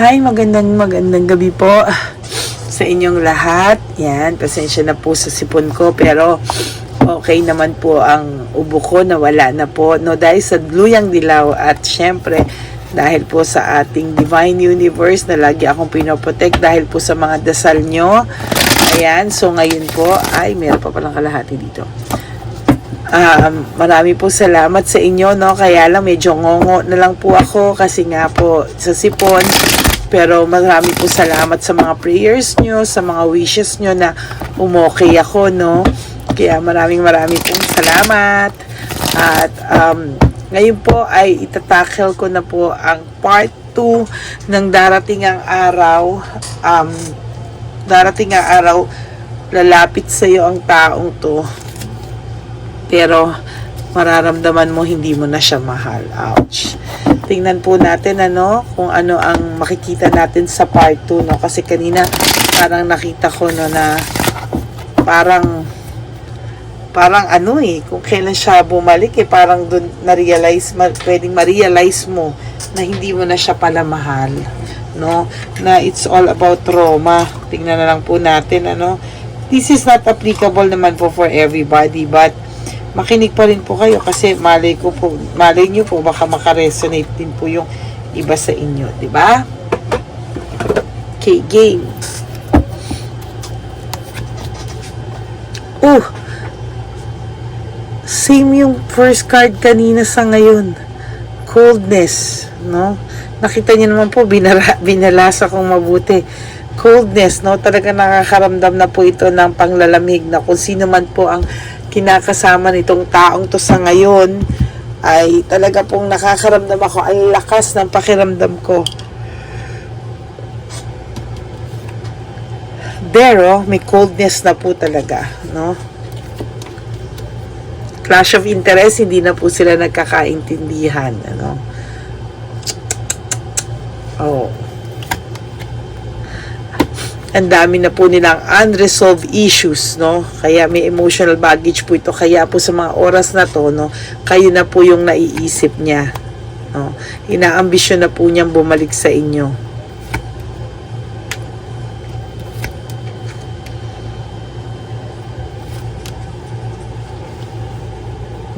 Hi, magandang gabi po sa inyong lahat. Yan, pasensya na po sa sipon ko pero okay naman po ang ubo ko, nawala na po. No, dahil sa luyang dilaw at syempre dahil po sa ating Divine Universe na lagi akong pinoprotect dahil po sa mga dasal nyo. Ayan, so ngayon po ay meron pa palang kalahati dito. Marami po salamat sa inyo, no? Kaya lang medyo ngongo na lang po ako kasi nga po sa sipon. Pero marami po salamat sa mga prayers nyo, sa mga wishes nyo na umokay ako, no? Kaya maraming pong salamat. At ngayon po ay itatackle ko na po ang part 2 ng darating ang araw. Darating ang araw, lalapit sa iyo ang taong to. Pero mararamdaman mo hindi mo na siya mahal. Ouch. Tingnan po natin kung ano ang makikita natin sa part 2, no? Kasi kanina parang nakita ko na parang kung kailan siya bumalik parang doon na-realize, pwedeng ma-realize mo na hindi mo na siya pala mahal, no? Na it's all about trauma. Tingnan na lang po natin, This is not applicable naman po for everybody, but makinig pa rin po kayo kasi malay nyo po baka makaresonate din po yung iba sa inyo, di ba? Okay, game. Same yung first card kanina sa ngayon. Coldness, no? Nakita niyo naman po, binalasa kong mabuti. Coldness, no? Talaga nakakaramdam na po ito ng panglalamig na kung sino man po ang kinakasama nitong taong to sa ngayon ay talaga pong nakakaramdam ako, ang lakas ng pakiramdam ko. Pero may coldness na po talaga, no? Clash of interest, hindi na po sila nagkakaintindihan, ang dami na po nilang unresolved issues, no? Kaya may emotional baggage po ito. Kaya po sa mga oras na to, no, kayo na po yung naiisip niya, no? Inaambisyon na po niyang bumalik sa inyo.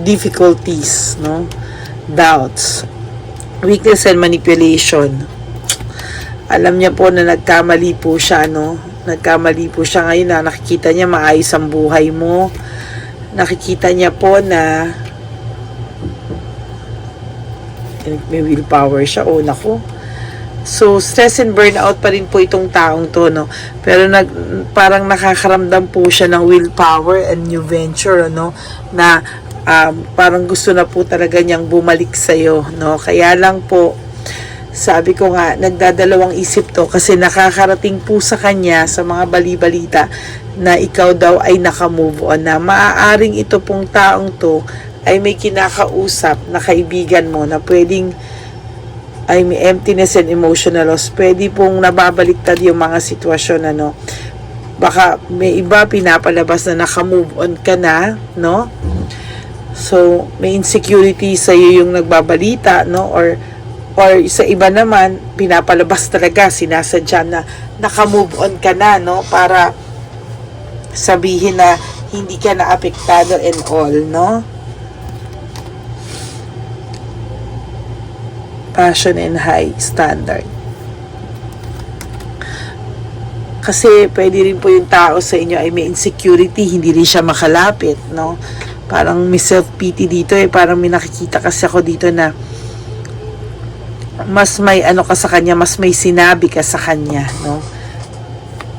Difficulties, no? Doubts, weakness and manipulation. Alam niya po na nagkamali po siya, no? Nagkamali po siya ngayon na nakikita niya maayos ang buhay mo. Nakikita niya po na may willpower siya. Naku. So, stress and burnout pa rin po itong taong to, no? Pero parang nakakaramdam po siya ng willpower and new venture, no? Na parang gusto na po talaga niyang bumalik sa'yo, no? Kaya lang po, sabi ko nga, nagdadalawang isip to kasi nakakarating po sa kanya sa mga bali-balita na ikaw daw ay nakamove on na. Maaaring ito pong taong to ay may kinakausap na kaibigan mo na pwedeng ay may emptiness and emotional loss. Pwede pong nababaliktad yung mga sitwasyon, Baka may iba pinapalabas na nakamove on ka na, no? So, may insecurity sa iyo yung nagbabalita, no? Or sa iba naman, pinapalabas talaga, sinasadya na nakamove on ka na, no? Para sabihin na hindi ka na apektado and all, no? Passion and high standard. Kasi pwede rin po yung tao sa inyo ay may insecurity, hindi rin siya makalapit, no? Parang may self-pity dito parang may nakikita kasi ako dito na mas may ka sa kanya, mas may sinabi ka sa kanya, no?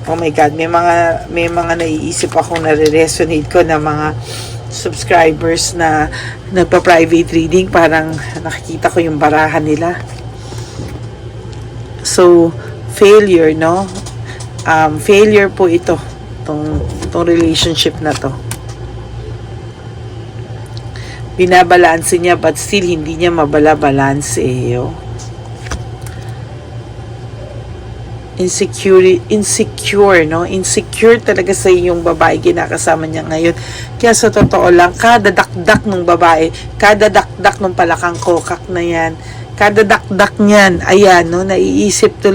Oh my God, may mga naiisip akong nare-resonate ko na mga subscribers na nagpa-private reading, parang nakikita ko yung barahan nila. So, failure, no? Failure po ito, tong relationship na to. Binabalanse niya but still hindi niya mabala-balanse, insecure, no? Insecure talaga sa yung babae kinakasama niya ngayon. Kaya sa totoo lang, kada dakdak ng babae, kada dakdak ng palakang kokak na yan, kada dakdak niyan, ayan, no, naiisip niya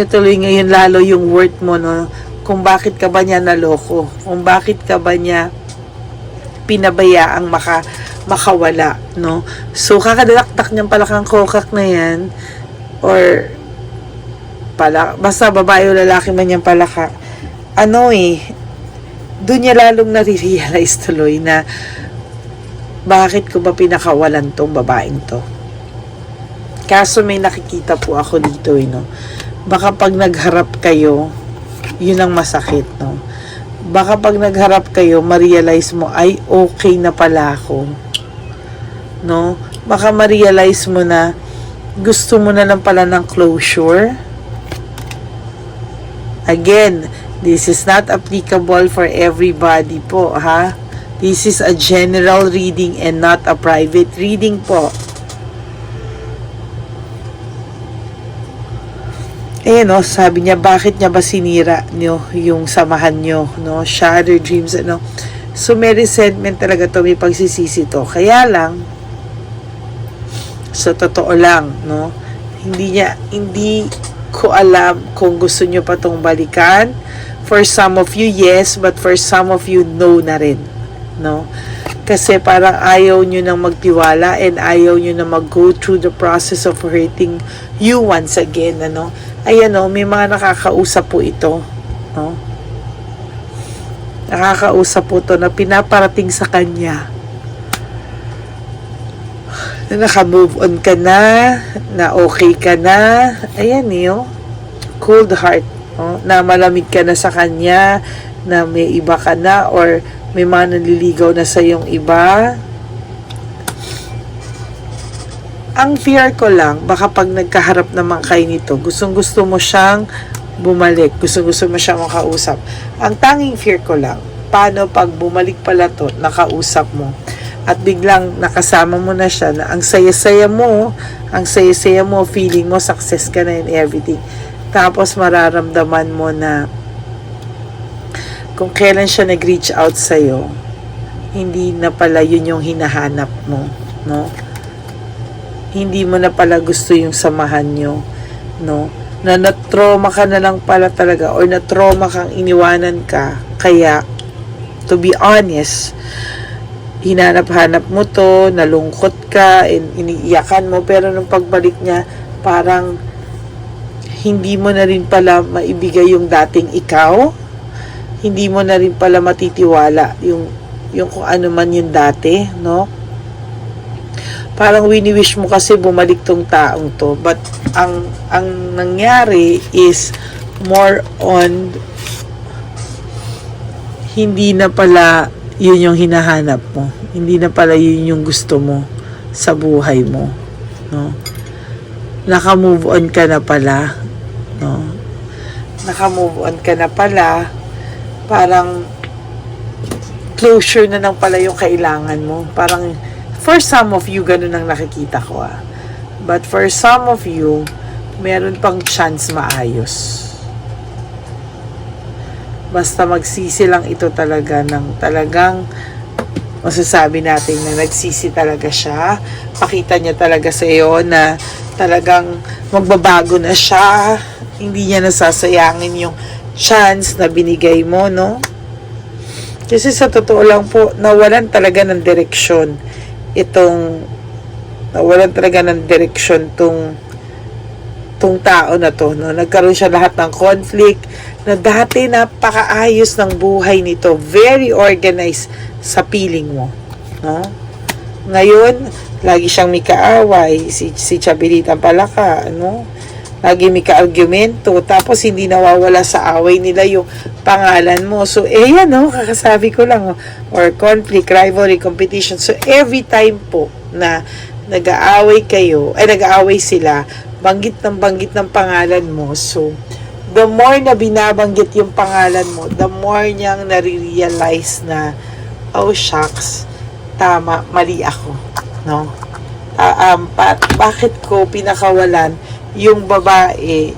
tuloy ngayon lalo yung worth mo, no, kung bakit ka ba niya naloko, kung bakit ka ba niya pinabayaang makawala, no. So, kakadakdak niyang palakang kokak na yan, or basta babae o lalaki man yung palaka, doon niya lalong nare-realize tuloy na bakit ko ba pinakawalan tong babaeng to. Kaso may nakikita po ako dito, no. Baka pag nagharap kayo, yun ang masakit, no. Baka pag nagharap kayo, ma-realize mo, ay, okay na pala ako, no. Baka ma-realize mo na gusto mo na lang pala ng closure. Again, this is not applicable for everybody po, ha. This is a general reading and not a private reading po. Ayan, no, sabi niya, bakit niya ba sinira nyo yung samahan nyo, no? Shattered dreams, ano? So, may resentment talaga to, may pagsisisi to. Kaya lang, so, totoo lang, no? Hindi ko alam kung gusto nyo pa tong balikan. For some of you, yes, but for some of you, no na rin, no? Kasi parang ayaw nyo nang magtiwala and ayaw nyo na mag-go through the process of hurting you once again, ano? Ayan, no, may mga nakakausap po ito, no? Nakakausap po ito na pinaparating sa kanya na naka-move on ka na okay ka na. Ayan, yo, cold heart, no? Na malamig ka na sa kanya, na may iba ka na, or may mga nanliligaw na sa yung iba. Ang fear ko lang, baka pag nagkaharap naman kayo nito, gustong-gusto mo siyang bumalik, gustong-gusto mo siyang makausap. Ang tanging fear ko lang, paano pag bumalik pala to, nakausap mo, at biglang nakasama mo na siya, na ang saya-saya mo, feeling mo, success ka na in everything. Tapos mararamdaman mo na, kung kailan siya nag-reach out sa'yo, hindi na pala yun yung hinahanap mo, no? Hindi mo na pala gusto yung samahan nyo, no? Na na-trauma ka na lang pala talaga, or na-trauma kang iniwanan ka. Kaya, to be honest, hinanap-hanap mo to, nalungkot ka, iniiyakan mo, pero nung pagbalik niya, parang hindi mo na rin pala maibigay yung dating ikaw, hindi mo na rin pala matitiwala yung kung ano man yung dati, no? Parang wini-wish mo kasi bumalik tong taong to, but ang nangyari is more on hindi na pala yun yung hinahanap mo, hindi na pala yun yung gusto mo sa buhay mo, no? Naka-move on ka na pala, no? Naka-move on ka na pala, parang closure na lang pala yung kailangan mo. Parang for some of you, ganun ang nakikita ko, ah. But for some of you, meron pang chance maayos. Basta magsisi lang ito talaga ng talagang masasabi natin na nagsisi talaga siya. Pakita niya talaga sa iyo na talagang magbabago na siya. Hindi niya nasasayangin yung chance na binigay mo, no? Kasi sa totoo lang po, nawalan talaga ng direksyon tong tao na to, no? Nagkaroon siya lahat ng conflict na dati napakaayos ng buhay nito, very organized sa piling mo, no? Ngayon lagi siyang may kaaway, si Chabelita Palaka, no? Lagi may ka-argumento, tapos hindi nawawala sa away nila yung pangalan mo. So, yan, no? Kakasabi ko lang, or conflict, rivalry, competition. So, every time po na nag-aaway sila, banggit ng pangalan mo. So, the more na binabanggit yung pangalan mo, the more niyang nare-realize na, oh shucks, tama, mali ako, no? Bakit ko pinakawalan yung babae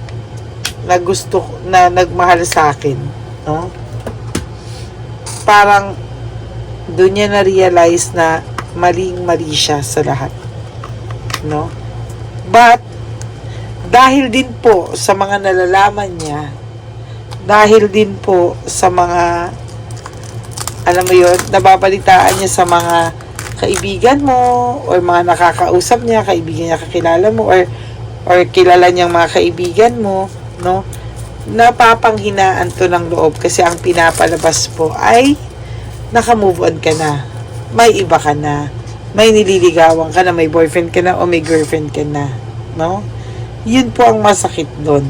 na nagmahal sa akin, no? Parang doon niya na-realize na maling-mali siya sa lahat, no? But dahil din po sa mga nalalaman niya, dahil din po sa mga, alam mo yun, nababalitaan niya sa mga kaibigan mo or mga nakakausap niya, kaibigan niya kakilala mo, or kilala niyang mga kaibigan mo, no? Napapanghinaan to ng loob kasi ang pinapalabas po ay naka-move on ka na, may iba ka na, may nililigawan ka na, may boyfriend ka na o may girlfriend ka na, no? Yun po ang masakit doon.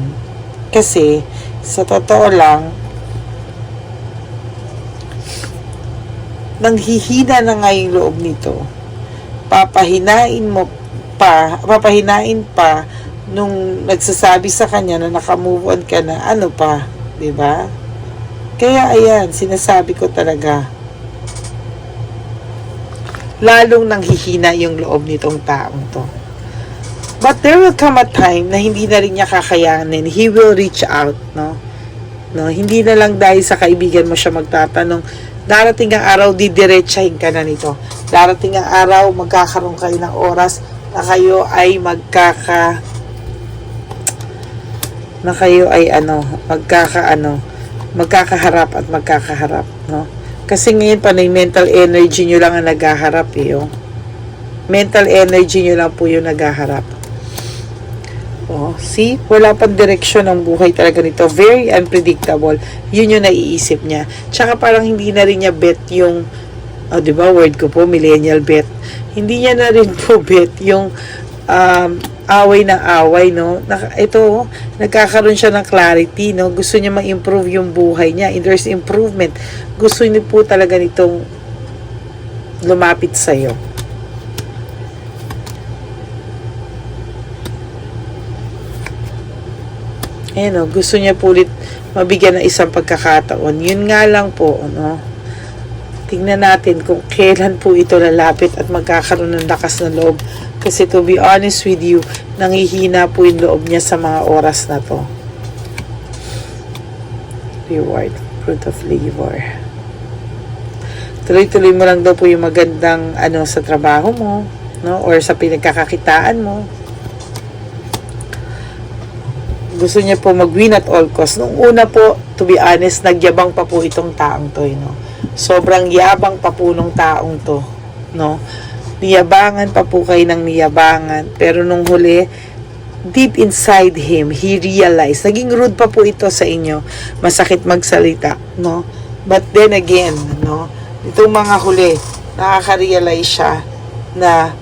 Kasi, sa totoo lang, nanghihina na nga yung loob nito. Papahinain pa nung nagsasabi sa kanya na naka-move on ka na, ano pa, 'di ba? Kaya ayan, sinasabi ko talaga, lalong nanghihina yung loob nitong taong to. But there will come a time na hindi na rin niya kakayanin. He will reach out, no? No, hindi na lang dahil sa kaibigan mo siya magtatanong. Darating ang araw, didiretsahin ka na nito. Darating ang araw, magkakaroon kayo ng oras na kayo ay magkakaharap at magkakaharap, no? Kasi ngayon panay mental energy nyo lang ang naghaharap, eh, oh. Mental energy nyo lang po yung naghaharap. Oh, see? Wala pang direksyon ang buhay talaga nito. Very unpredictable. Yun yung naiisip niya. Tsaka parang hindi na rin niya bet yung, di ba, word ko po, millennial bet. Hindi niya na rin po bet yung away ng away, no? Ito, nagkakaroon siya ng clarity, no? Gusto niya ma-improve yung buhay niya. And there's improvement. Gusto niya po talaga nitong lumapit sa'yo. Ayan, gusto niya po ulit mabigyan ng isang pagkakataon. Yun nga lang po, no? Tingnan natin kung kailan po ito lalapit at magkakaroon ng lakas ng loob. Kasi to be honest with you, nangihina po yung loob niya sa mga oras na to. Reward, fruit of labor. Tuloy-tuloy mo lang daw po yung magandang sa trabaho mo, no? Or sa pinagkakakitaan mo. Gusto niya po mag-win at all cost. Nung una po, to be honest, nagyabang pa po itong taong to, no? Sobrang yabang pa po nung taong to, no? Niyabangan pa po kayo ng niyabangan. Pero nung huli, deep inside him, he realized, naging rude pa po ito sa inyo. Masakit magsalita, no? But then again, no? Itong mga huli, nakaka-realize siya na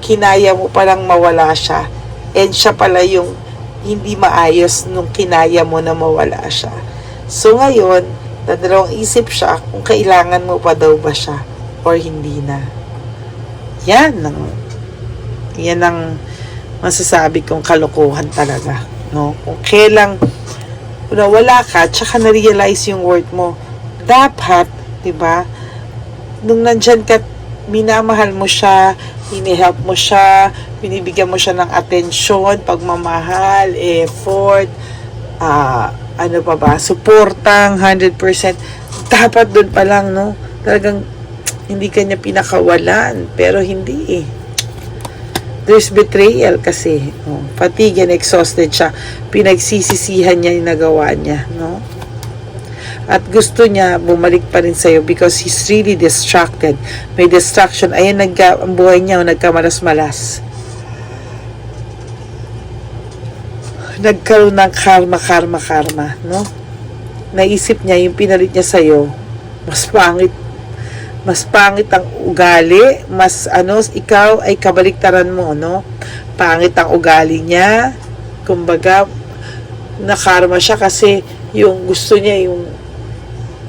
kinaya mo palang mawala siya. And siya pala yung hindi maayos nung kinaya mo na mawala siya. So ngayon, dadalawang isip siya kung kailangan mo pa daw ba siya or hindi na. Yan ang masasabi kong kalokohan talaga, no? Kung kailang wala ka, tsaka na-realize yung worth mo. Dapat, diba, nung nandyan ka, minamahal mo siya, ini-help mo siya, binibigyan mo siya ng atensyon, pagmamahal, effort, suportang 100%. Dapat doon pa lang, no? Talagang hindi kanya pinakawalan, pero hindi eh. There's betrayal kasi, no? Fatigue and exhausted siya. Pinagsisisihan niya yung nagawa niya, no? At gusto niya bumalik pa rin sa'yo because he's really distracted. May distraction. Ayan, ang buhay niya nagkamalas-malas. Nagkaroon ng karma, no? Naisip niya yung pinalit niya sa'yo, mas pangit ang ugali, ikaw ay kabaliktaran mo, no? Pangit ang ugali niya. Kumbaga, nakarma siya kasi yung gusto niya yung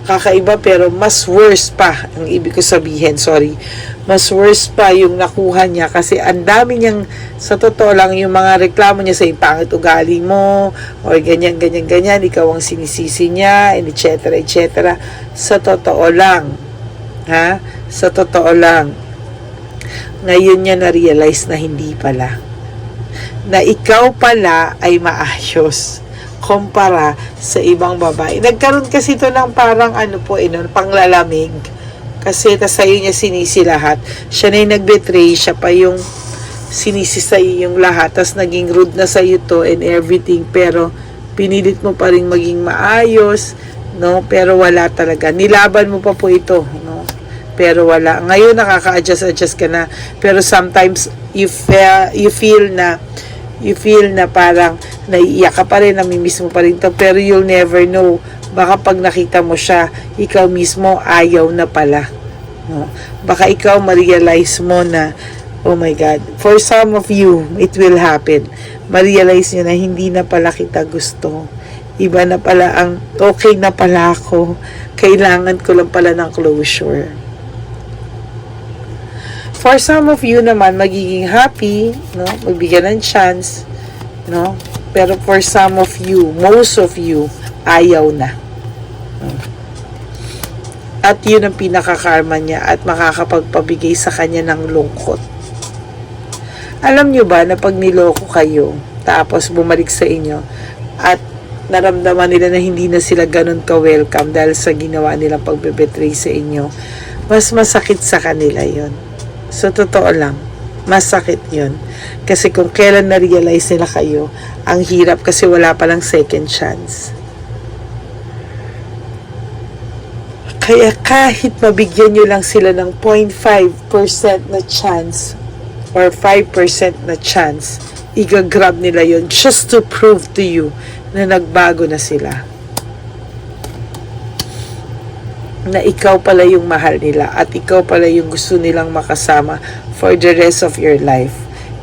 kakaiba pero mas worse pa ang ibig ko sabihin, mas worse pa yung nakuha niya kasi ang dami niyang, sa totoo lang, yung mga reklamo niya sa pangit ugali mo or ganyan, ikaw ang sinisisi niya, and etc. Sa totoo lang, ngayon niya na-realize na hindi pala, na ikaw pala ay maayos kumpara sa ibang babae. Nagkaroon kasi ito ng parang panglalamig, Kasi sa'yo niya sinisi lahat. Siya na yung nag-betray, siya pa yung sinisi sa'yo yung lahat. Tas naging rude na sa'yo to and everything. Pero pinilit mo pa rin maging maayos, no? Pero wala talaga. Nilaban mo pa po ito, no? Pero wala. Ngayon nakaka-adjust ka na. Pero sometimes you feel na parang naiiyak ka pa rin, namimiss mo pa rin to. Pero you'll never know. Baka pag nakita mo siya, ikaw mismo ayaw na pala. No? Baka ikaw ma-realize mo na, oh my God, for some of you, it will happen. Ma-realize nyo na hindi na pala kita gusto. Iba na pala ang, okay na pala ako. Kailangan ko lang pala ng closure. For some of you naman, magiging happy, no? Magbigyan ng chance, no? Pero for some of you, most of you, ayaw na. At yun ang pinaka-karma niya at makakapagpabigay sa kanya ng lungkot. Alam nyo ba na pag niloko kayo, tapos bumalik sa inyo, at naramdaman nila na hindi na sila ganun ka-welcome dahil sa ginawa nilang pagbe-betray sa inyo, mas masakit sa kanila yon. So, totoo lang, masakit yun. Kasi kung kailan na-realize nila kayo, ang hirap kasi wala palang second chance. Kaya kahit mabigyan nyo lang sila ng 0.5% na chance or 5% na chance, i-grab nila yon just to prove to you na nagbago na sila. Na ikaw pala yung mahal nila at ikaw pala yung gusto nilang makasama for the rest of your life.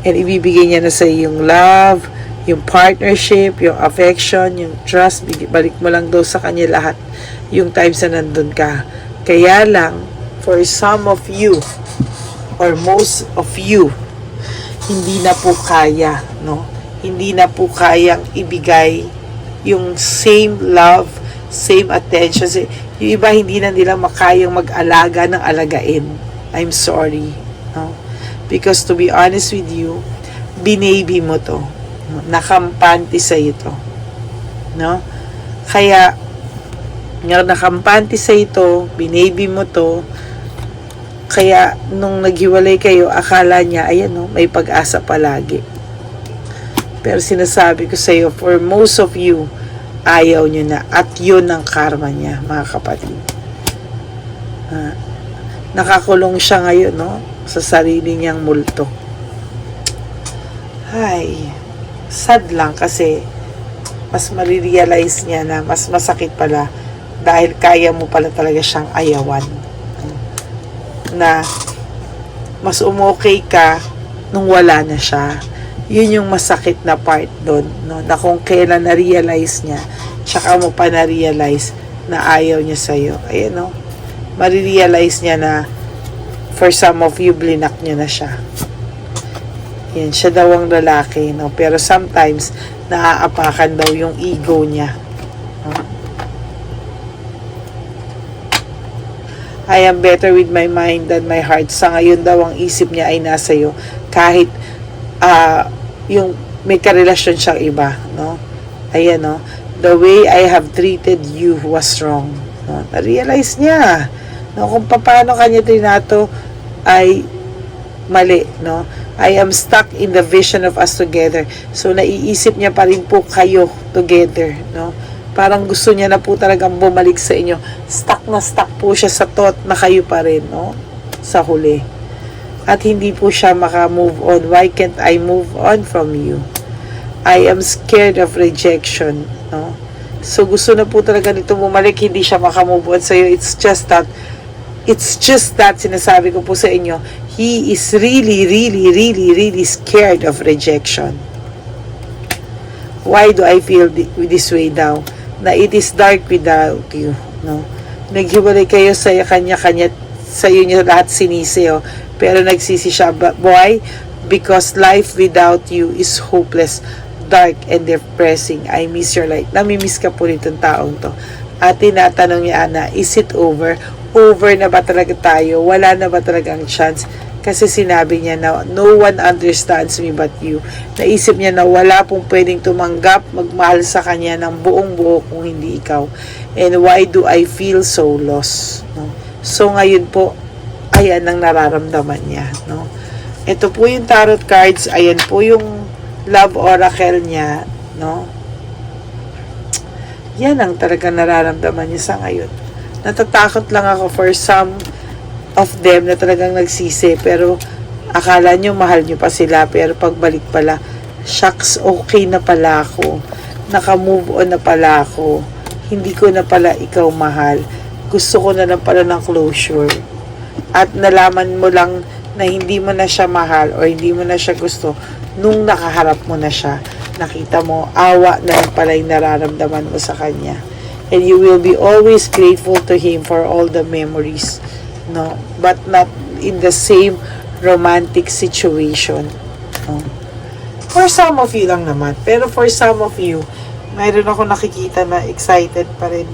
And ibibigay niya na sa yung love, yung partnership, yung affection, yung trust, balik mo lang daw sa kanya lahat yung times na nandun ka. Kaya lang, for some of you, or most of you, hindi na po kaya, no? Hindi na po kayang ibigay yung same love, same attention. Yung iba, hindi na nila makayang mag-alaga ng alagain. I'm sorry, no? Because to be honest with you, binaby mo to. Nakampante sa'yo to. No? Kaya, nakampante sa ito, binaby mo to, kaya nung naghiwalay kayo, akala niya, ayan no, may pag-asa palagi. Pero sinasabi ko sa iyo, for most of you, ayaw nyo na, at yun ang karma niya, mga kapatid. Nakakulong siya ngayon, no, sa sarili niyang multo. Ay, sad lang kasi mas marirealize niya na mas masakit pala dahil kaya mo pala talaga siyang ayawan. Na mas umokay ka nung wala na siya. Yun yung masakit na part doon, no? Na kung kailan na-realize niya, tsaka mo pa na-realize na ayaw niya sa'yo. Ayan, no? Marirealize niya na for some of you, blinak niya na siya. Yan, siya daw ang lalaki, no? Pero sometimes, naaapakan daw yung ego niya. I am better with my mind than my heart. Sa ngayon daw ang isip niya ay nasa iyo. Kahit yung may karelasyon siyang iba, no? Ayan, no? The way I have treated you was wrong. No? Na-realize niya, no? Kung paano kanya trinato ay mali, no? I am stuck in the vision of us together. So, naiisip niya pa rin po kayo together, no? Parang gusto niya na po talagang bumalik sa inyo. Stuck po siya sa thought na kayo pa rin, no? Sa huli. At hindi po siya maka-move on. Why can't I move on from you? I am scared of rejection, no? So, gusto na po talaga nito bumalik. Hindi siya maka-move on sa iyo. It's just that, sinasabi ko po sa inyo, he is really scared of rejection. Why do I feel this way now? Na it is dark without you, no? Naghiwalay kayo sa kanya-kanya, sa iyo niya lahat sinisi, oh. Pero nagsisi siya. Why? Because life without you is hopeless, dark, and depressing. I miss your light. Namimiss ka po nitong taong to. At tinatanong niya, Ana, is it over? Over na ba talaga tayo? Wala na ba talagang chance? Kasi sinabi niya na no one understands me but you. Naisip niya na wala pong pwedeng tumanggap, magmahal sa kanya ng buong buo kung hindi ikaw. And why do I feel so lost? No? So, ngayon po, ayan ang nararamdaman niya, no? Ito po yung tarot cards, ayan po yung love oracle niya, no? Yan ang talagang nararamdaman niya sa ngayon. Natatakot lang ako for some of them na talagang nagsisi, pero akala nyo mahal nyo pa sila, pero pagbalik pala, shucks, okay na pala ako, naka-move on na pala ako, hindi ko na pala ikaw mahal, gusto ko na lang pala ng closure, at nalaman mo lang na hindi mo na siya mahal o hindi mo na siya gusto nung nakaharap mo na siya. Nakita mo, awa na lang pala yung nararamdaman mo sa kanya. And you will be always grateful to him for all the memories, no? But not in the same romantic situation, no? For some of you lang naman. Pero for some of you, mayroon ako nakikita na excited pa rin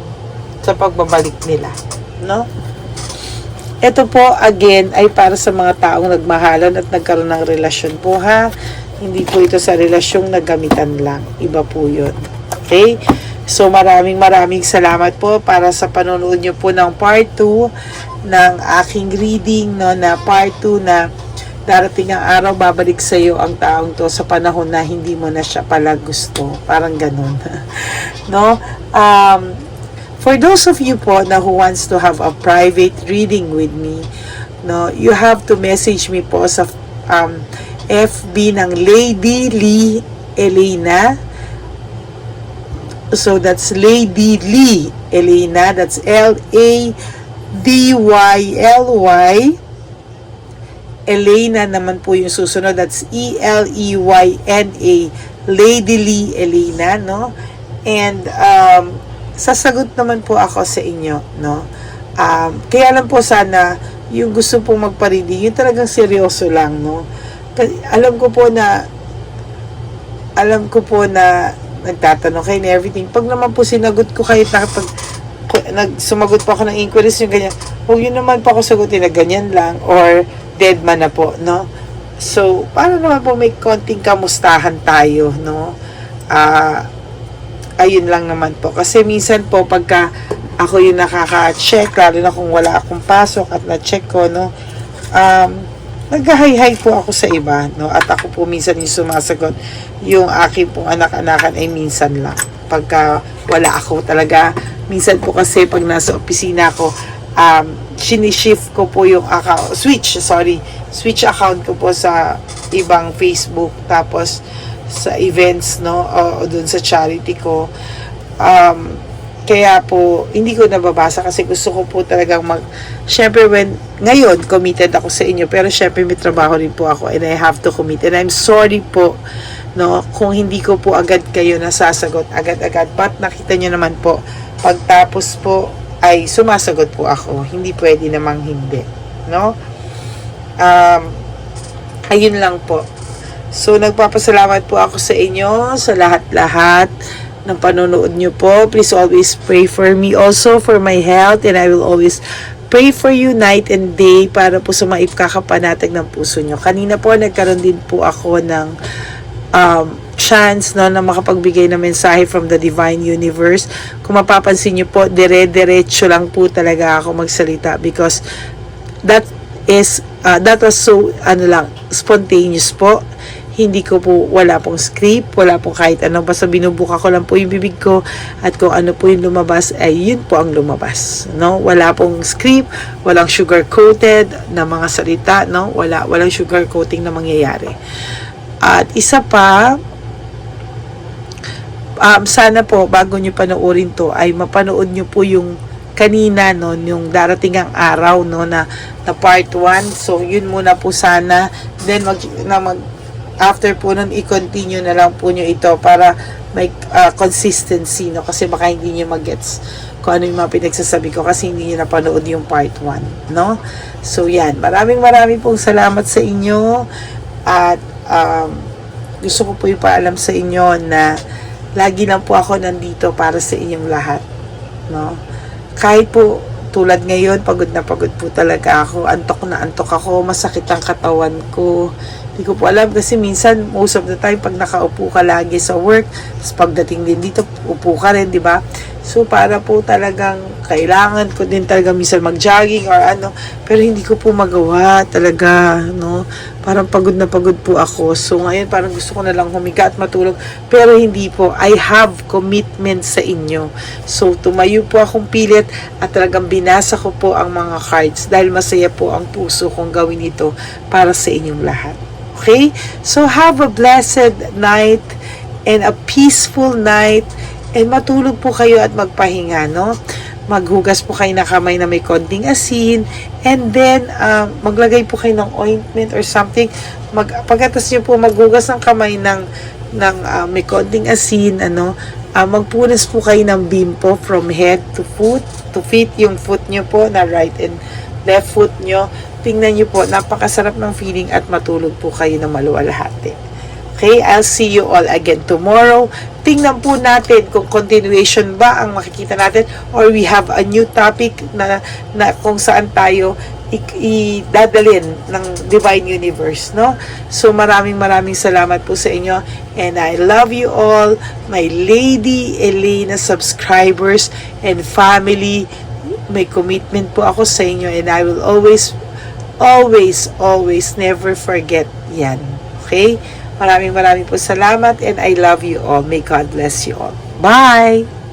sa pagbabalik nila, no? Ito po, again, ay para sa mga taong nagmahalan at nagkaroon ng relasyon po, ha? Hindi po ito sa relasyong naggamitan lang. Iba po yun. Okay? So, maraming salamat po para sa panonood nyo po ng part 2 ng aking reading, no? Na part 2 na darating ang araw, babalik sa iyo ang taong to sa panahon na hindi mo na siya pala gusto. Parang ganun. No? For those of you po na who wants to have a private reading with me, no, you have to message me po sa FB ng Lady Lee Elena. So that's Lady Lee Elena. That's LADYLY. Elena naman po yung susunod. That's ELEYNA. Lady Lee Elena, no? And sasagot naman po ako sa inyo, no? Kaya lang po sana yung gusto pong magpa-reading, yung talagang seryoso lang, no? Kasi alam ko po na nagtatanong kayo na everything. Pag naman po sinagot ko kahit sumagot po ako ng inquiries yung ganyan, huwag yun naman po ako sagutin na ganyan lang or dead man na po, no? So, para naman po may konting kamustahan tayo, no? Ayun lang naman po. Kasi minsan po, pagka ako yung nakaka-check, lalo na kung wala akong pasok at na-check ko, no, nag-hi-hi po ako sa iba, no, at ako po minsan yung sumasagot. Yung aking pong anak-anakan ay minsan lang. Pagka wala ako talaga, minsan po kasi pag nasa opisina ko, sinishift ko po yung account, switch account ko po sa ibang Facebook, tapos sa events, no, o dun sa charity ko. Kaya po hindi ko nababasa kasi gusto ko po talagang syempre ngayon committed ako sa inyo, pero syempre may trabaho rin po ako and I have to commit, and I'm sorry po, no, kung hindi ko po agad kayo nasasagot agad-agad, but nakita nyo naman po pagtapos po ay sumasagot po ako, hindi pwede namang hindi, no? Ayun lang po. So, nagpapasalamat po ako sa inyo, sa lahat-lahat ng panonood nyo po. Please always pray for me also, for my health, and I will always pray for you night and day para po sa maipkakapanatag ng puso nyo. Kanina po, nagkaroon din po ako ng chance, no, na makapagbigay ng mensahe from the Divine Universe. Kung mapapansin nyo po, dire-diretso lang po talaga ako magsalita because that was so, spontaneous po. Hindi ko po, wala pong script, wala pong kahit ano, basta binubuka ko lang po yung bibig ko at kung ano po yung lumabas, ay yun po ang lumabas, no? Wala pong script, walang sugar-coated na mga salita, no? Walang sugar-coating na mangyayari. At isa pa, sana po, bago nyo panoorin to, ay mapanood nyo po yung kanina, no, yung darating ang araw, no, na part 1. So, yun muna po sana. Then, after po nun, i-continue na lang po nyo ito para may consistency, no? Kasi baka hindi nyo mag-gets kung ano yung mga pinagsasabi ko kasi hindi nyo napanood yung part 1, no? So, yan. Maraming pong salamat sa inyo at gusto ko po ipaalam sa inyo na lagi lang po ako nandito para sa inyong lahat, no? Kahit po tulad ngayon, pagod na pagod po talaga ako, antok na antok ako, masakit ang katawan ko. Hindi ko po alam kasi minsan, most of the time, pag nakaupo ka lagi sa work, tapos pagdating din dito, upo ka rin, di ba? So, para po talagang kailangan ko din talaga minsan mag-jogging or ano, pero hindi ko po magawa talaga, no? Parang pagod na pagod po ako. So, ngayon parang gusto ko na lang humiga at matulog. Pero hindi po. I have commitment sa inyo. So, tumayo po akong pilit at talagang binasa ko po ang mga cards dahil masaya po ang puso kong gawin ito para sa inyong lahat. Okay? So, have a blessed night and a peaceful night. And matulog po kayo at magpahinga, no? Maghugas po kayo ng kamay na may konting asin. And then, maglagay po kayo ng ointment or something. Pagkatas nyo po maghugas ng kamay ng may konting asin, magpunas po kayo ng bimpo from head to foot. To feet yung foot nyo po na right and left foot nyo. Tingnan nyo po, napakasarap ng feeling at matulog po kayo ng maluwalhati. Okay, I'll see you all again tomorrow. Tingnan po natin kung continuation ba ang makikita natin or we have a new topic na kung saan tayo idadalin ng Divine Universe, no? So, maraming salamat po sa inyo and I love you all, my Lady Elena subscribers and family. May commitment po ako sa inyo and I will always never forget yan. Okay? Maraming po salamat and I love you all. May God bless you all. Bye!